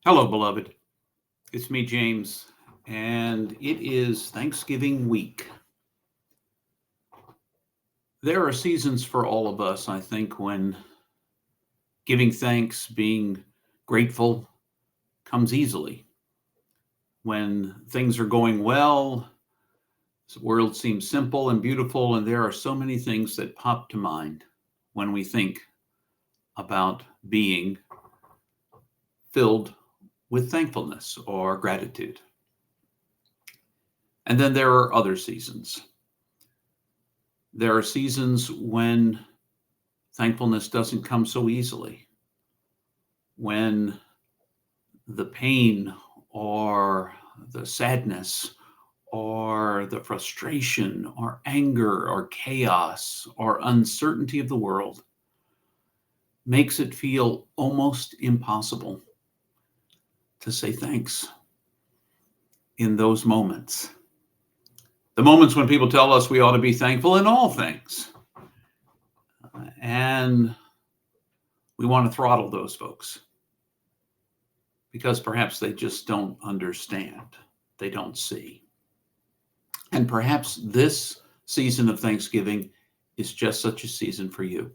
Hello, beloved. It's me, James, and it is Thanksgiving week. There are seasons for all of us, I think, when giving thanks, being grateful comes easily. When things are going well, the world seems simple and beautiful, and there are so many things that pop to mind when we think about being filled with thankfulness or gratitude. And then there are other seasons. There are seasons when thankfulness doesn't come so easily, when the pain or the sadness or the frustration or anger or chaos or uncertainty of the world makes it feel almost impossible to say thanks in those moments. The moments when people tell us we ought to be thankful in all things. And we want to throttle those folks because perhaps they just don't understand. They don't see. And perhaps this season of Thanksgiving is just such a season for you.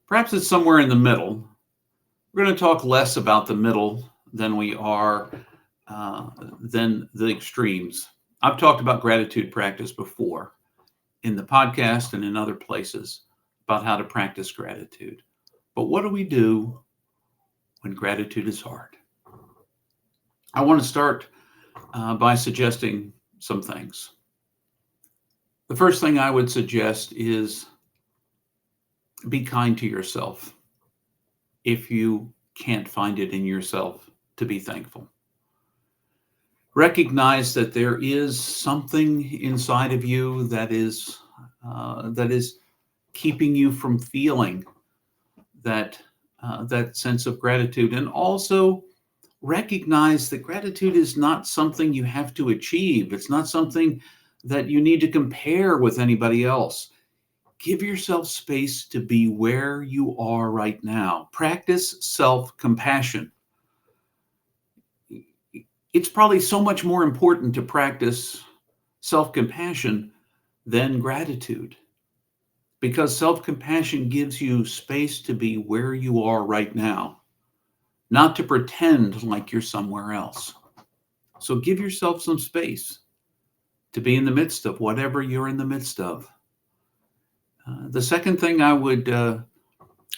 Perhaps it's somewhere in the middle. We're going to talk less about the middle than we are than the extremes. I've talked about gratitude practice before in the podcast and in other places about how to practice gratitude. But what do we do when gratitude is hard? I want to start by suggesting some things. The first thing I would suggest is be kind to yourself if you can't find it in yourself to be thankful. Recognize that there is something inside of you that is keeping you from feeling that sense of gratitude, and also recognize that gratitude is not something you have to achieve. It's not something that you need to compare with anybody else. Give yourself space to be where you are right now. Practice self-compassion. It's probably so much more important to practice self-compassion than gratitude, because self-compassion gives you space to be where you are right now, not to pretend like you're somewhere else. So give yourself some space to be in the midst of whatever you're in the midst of. The second thing I would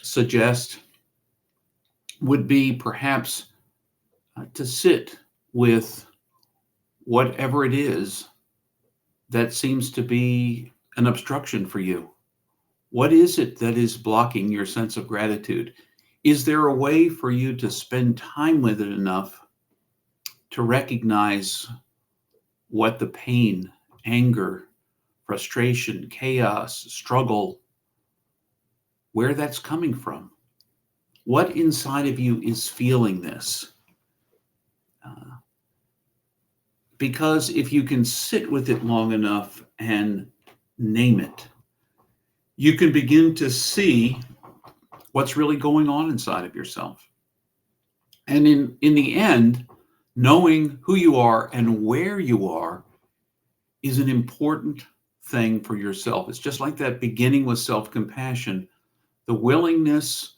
suggest would be perhaps to sit with whatever it is that seems to be an obstruction for you. What is it that is blocking your sense of gratitude? Is there a way for you to spend time with it enough to recognize what the pain, anger, frustration, chaos, struggle, where that's coming from? What inside of you is feeling this? Because if you can sit with it long enough and name it, you can begin to see what's really going on inside of yourself. And in the end, knowing who you are and where you are is an important thing for yourself. It's just like that beginning with self-compassion, the willingness,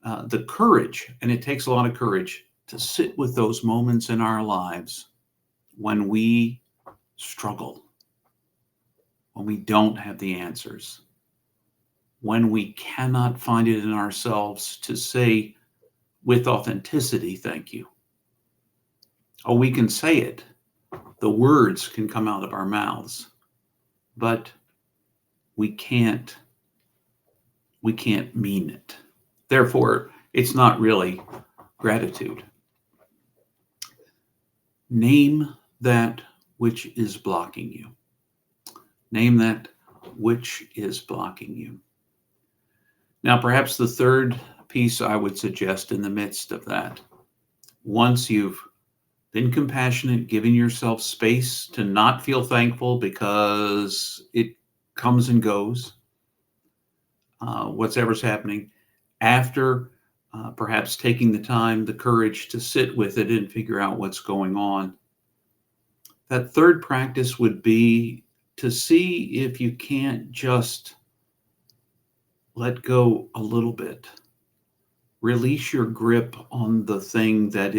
the courage, and it takes a lot of courage to sit with those moments in our lives when we struggle, when we don't have the answers, when we cannot find it in ourselves to say with authenticity, thank you. Oh, we can say it. The words can come out of our mouths, but we can't mean it. Therefore, it's not really gratitude. Name that which is blocking you. Name that which is blocking you. Now, perhaps the third piece I would suggest in the midst of that, once you've been compassionate, giving yourself space to not feel thankful because it comes and goes, whatever's happening, after perhaps taking the time, the courage to sit with it and figure out what's going on. That third practice would be to see if you can't just let go a little bit. Release your grip on the thing that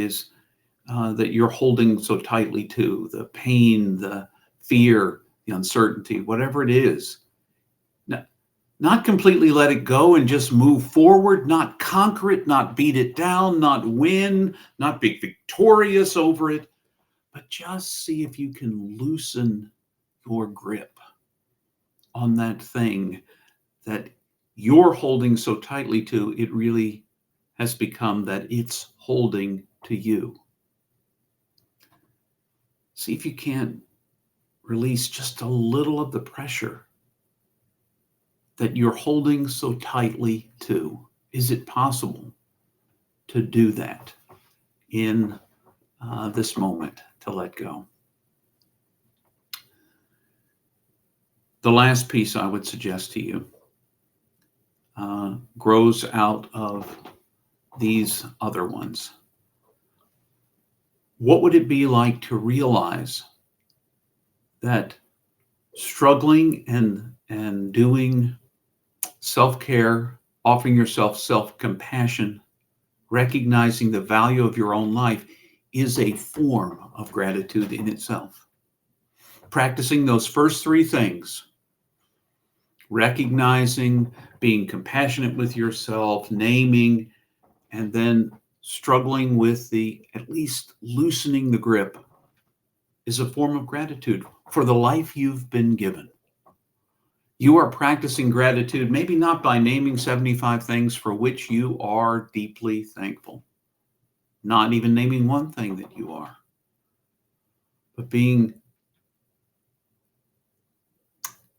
you're holding so tightly to, the pain, the fear, the uncertainty, whatever it is. Not completely let it go and just move forward, not conquer it, not beat it down, not win, not be victorious over it, but just see if you can loosen your grip on that thing that you're holding so tightly to, it really has become that it's holding to you. See if you can't release just a little of the pressure that you're holding so tightly to. Is it possible to do that in this moment, to let go? The last piece I would suggest to you grows out of these other ones. What would it be like to realize that struggling and doing self-care, offering yourself self-compassion, recognizing the value of your own life is a form of gratitude in itself? Practicing those first three things, recognizing, being compassionate with yourself, naming, and then struggling with at least loosening the grip, is a form of gratitude for the life you've been given. You are practicing gratitude, maybe not by naming 75 things for which you are deeply thankful, not even naming one thing that you are, but being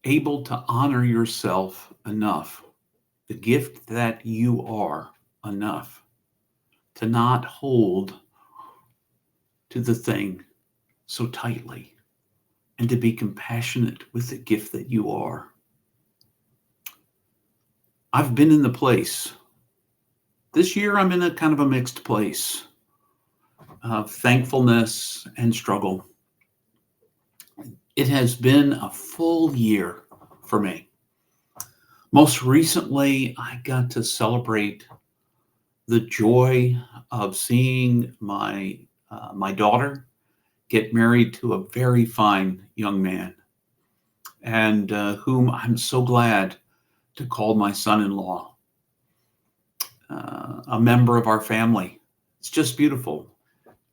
able to honor yourself enough, the gift that you are enough, to not hold to the thing so tightly, and to be compassionate with the gift that you are. I've been in the place. This year, I'm in a kind of a mixed place of thankfulness and struggle. It has been a full year for me. Most recently, I got to celebrate the joy of seeing my daughter get married to a very fine young man, and whom I'm so glad to call my son-in-law, a member of our family. It's just beautiful.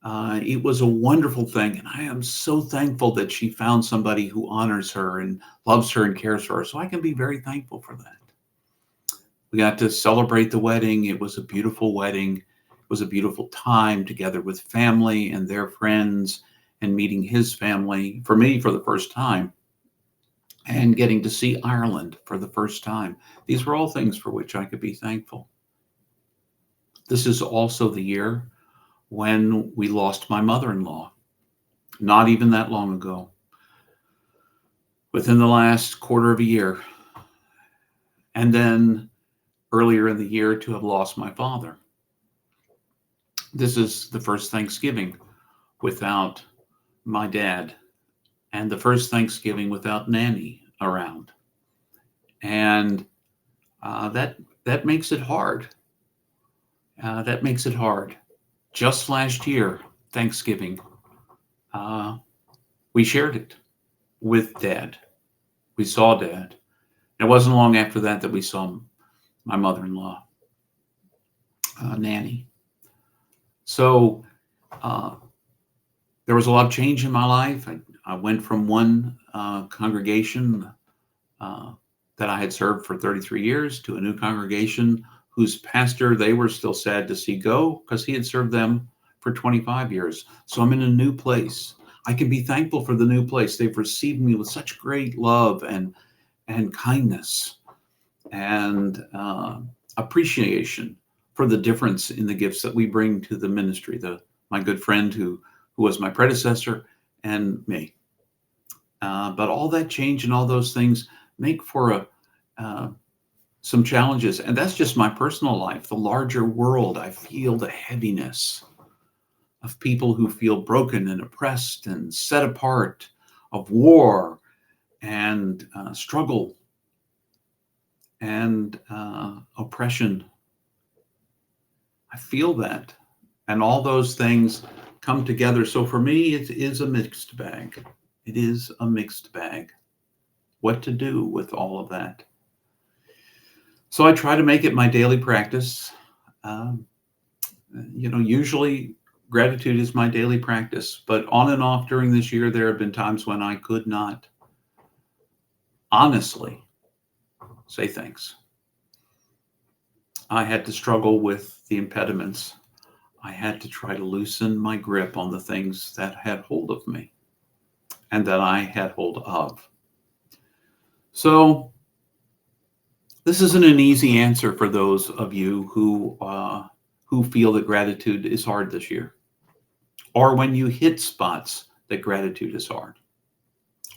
It was a wonderful thing, and I am so thankful that she found somebody who honors her and loves her and cares for her, so I can be very thankful for that. We got to celebrate the wedding. It was a beautiful wedding. It was a beautiful time together with family and their friends, and meeting his family, for me, for the first time, and getting to see Ireland for the first time. These were all things for which I could be thankful. This is also the year when we lost my mother-in-law, not even that long ago, within the last quarter of a year. And then earlier in the year to have lost my father. This is the first Thanksgiving without my dad, and the first Thanksgiving without Nanny around. And that makes it hard. That makes it hard. Just last year, Thanksgiving, we shared it with Dad. We saw Dad. It wasn't long after that that we saw my mother-in-law, Nanny. So there was a lot of change in my life. I went from one congregation that I had served for 33 years to a new congregation whose pastor they were still sad to see go because he had served them for 25 years. So I'm in a new place. I can be thankful for the new place. They've received me with such great love and kindness and appreciation for the difference in the gifts that we bring to the ministry. My good friend who was my predecessor and me. But all that change and all those things make for a some challenges. And that's just my personal life. The larger world, I feel the heaviness of people who feel broken and oppressed and set apart, of war and struggle and oppression. I feel that. And all those things come together. So for me, it is a mixed bag. It is a mixed bag. What to do with all of that? So I try to make it my daily practice. Um, Usually gratitude is my daily practice, but on and off during this year, there have been times when I could not honestly say thanks. I had to struggle with the impediments. I had to try to loosen my grip on the things that had hold of me and that I had hold of. So this isn't an easy answer for those of you who feel that gratitude is hard this year, or when you hit spots that gratitude is hard.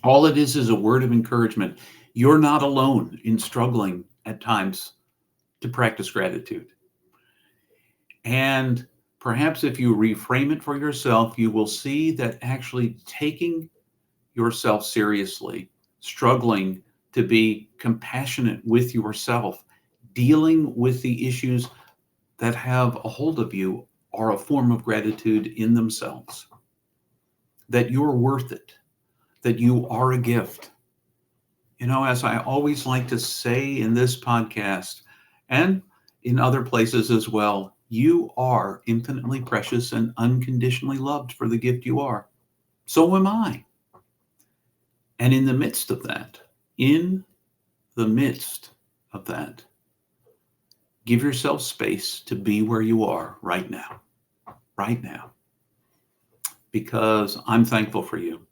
All it is a word of encouragement. You're not alone in struggling at times to practice gratitude. And perhaps if you reframe it for yourself, you will see that actually taking yourself seriously, struggling to be compassionate with yourself, dealing with the issues that have a hold of you are a form of gratitude in themselves. That you're worth it, that you are a gift. As I always like to say in this podcast and in other places as well, you are infinitely precious and unconditionally loved for the gift you are. So am I. And in the midst of that, give yourself space to be where you are right now, because I'm thankful for you.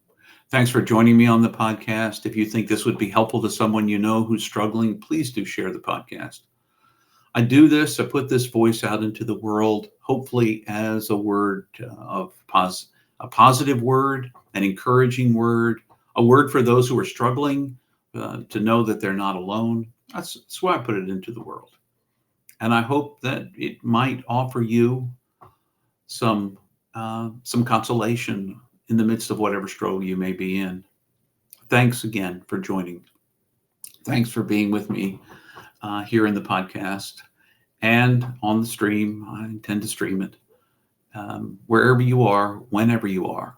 Thanks for joining me on the podcast. If you think this would be helpful to someone you know who's struggling, please do share the podcast. I put this voice out into the world, hopefully as a word a positive word, an encouraging word, a word for those who are struggling to know that they're not alone. That's why I put it into the world. And I hope that it might offer you some consolation in the midst of whatever struggle you may be in. Thanks again for joining. Thanks for being with me here in the podcast and on the stream. I intend to stream it wherever you are, whenever you are.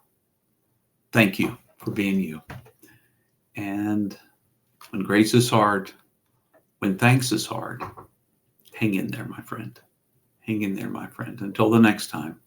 Thank you for being you. And when grace is hard, when thanks is hard, hang in there, my friend. Hang in there, my friend. Until the next time.